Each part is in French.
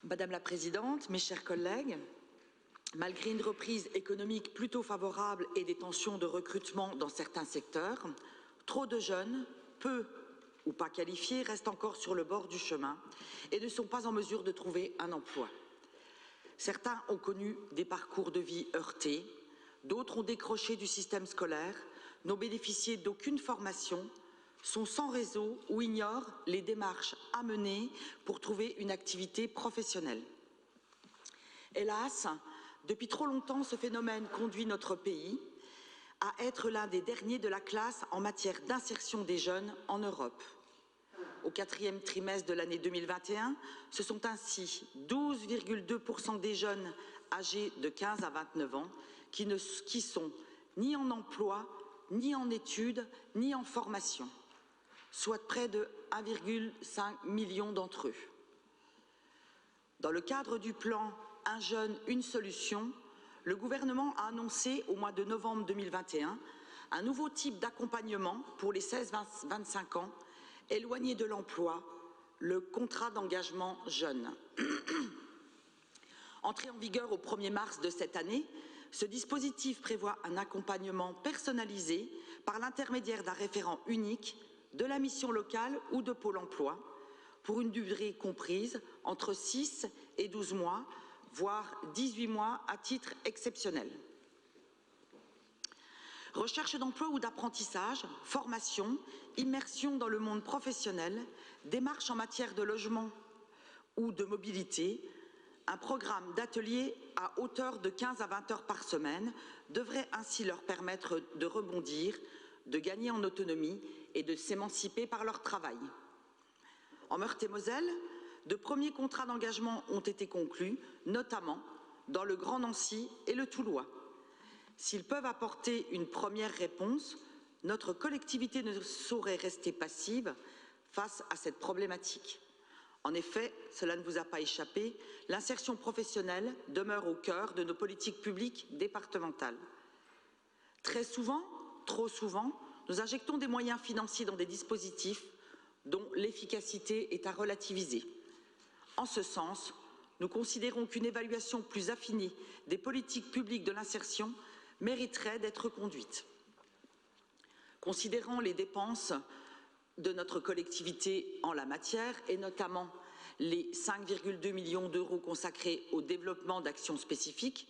Madame la Présidente, mes chers collègues, malgré une reprise économique plutôt favorable et des tensions de recrutement dans certains secteurs, trop de jeunes, peu ou pas qualifiés, restent encore sur le bord du chemin et ne sont pas en mesure de trouver un emploi. Certains ont connu des parcours de vie heurtés, d'autres ont décroché du système scolaire, n'ont bénéficié d'aucune formation, sont sans réseau ou ignorent les démarches à mener pour trouver une activité professionnelle. Hélas, depuis trop longtemps, ce phénomène conduit notre pays à être l'un des derniers de la classe en matière d'insertion des jeunes en Europe. Au quatrième trimestre de l'année 2021, ce sont ainsi 12,2% des jeunes âgés de 15 à 29 ans qui sont ni en emploi, ni en études, ni en formation, soit près de 1,5 million d'entre eux. Dans le cadre du plan « Un jeune, une solution », le gouvernement a annoncé au mois de novembre 2021 un nouveau type d'accompagnement pour les 16-25 ans éloignés de l'emploi, le contrat d'engagement jeune. Entré en vigueur au 1er mars de cette année, ce dispositif prévoit un accompagnement personnalisé par l'intermédiaire d'un référent unique de la mission locale ou de Pôle emploi pour une durée comprise entre 6 et 12 mois, voire 18 mois à titre exceptionnel. Recherche d'emploi ou d'apprentissage, formation, immersion dans le monde professionnel, démarches en matière de logement ou de mobilité, un programme d'ateliers à hauteur de 15 à 20 heures par semaine devrait ainsi leur permettre de rebondir, de gagner en autonomie et de s'émanciper par leur travail. En Meurthe-et-Moselle, de premiers contrats d'engagement ont été conclus, notamment dans le Grand Nancy et le Toulois. S'ils peuvent apporter une première réponse, notre collectivité ne saurait rester passive face à cette problématique. En effet, cela ne vous a pas échappé, l'insertion professionnelle demeure au cœur de nos politiques publiques départementales. Très souvent, trop souvent, nous injectons des moyens financiers dans des dispositifs dont l'efficacité est à relativiser. En ce sens, nous considérons qu'une évaluation plus affinée des politiques publiques de l'insertion mériterait d'être conduite. Considérant les dépenses de notre collectivité en la matière et notamment les 5,2 millions d'euros consacrés au développement d'actions spécifiques,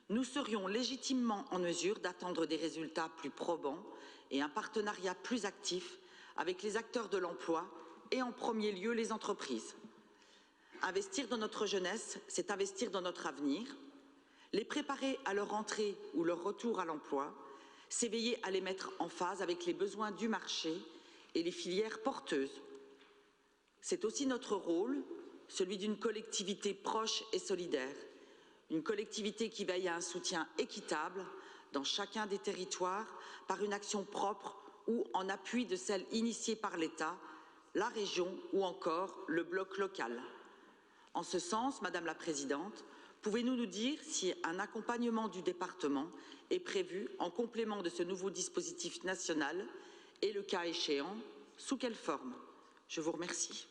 nous serions légitimement en mesure d'attendre des résultats plus probants et un partenariat plus actif avec les acteurs de l'emploi et en premier lieu les entreprises. Investir dans notre jeunesse, c'est investir dans notre avenir. Les préparer à leur entrée ou leur retour à l'emploi, c'est veiller à les mettre en phase avec les besoins du marché et les filières porteuses. C'est aussi notre rôle, celui d'une collectivité proche et solidaire, une collectivité qui veille à un soutien équitable dans chacun des territoires par une action propre ou en appui de celle initiée par l'État, la région ou encore le bloc local. En ce sens, Madame la Présidente, pouvez-vous nous dire si un accompagnement du département est prévu en complément de ce nouveau dispositif national et, le cas échéant, sous quelle forme? Je vous remercie.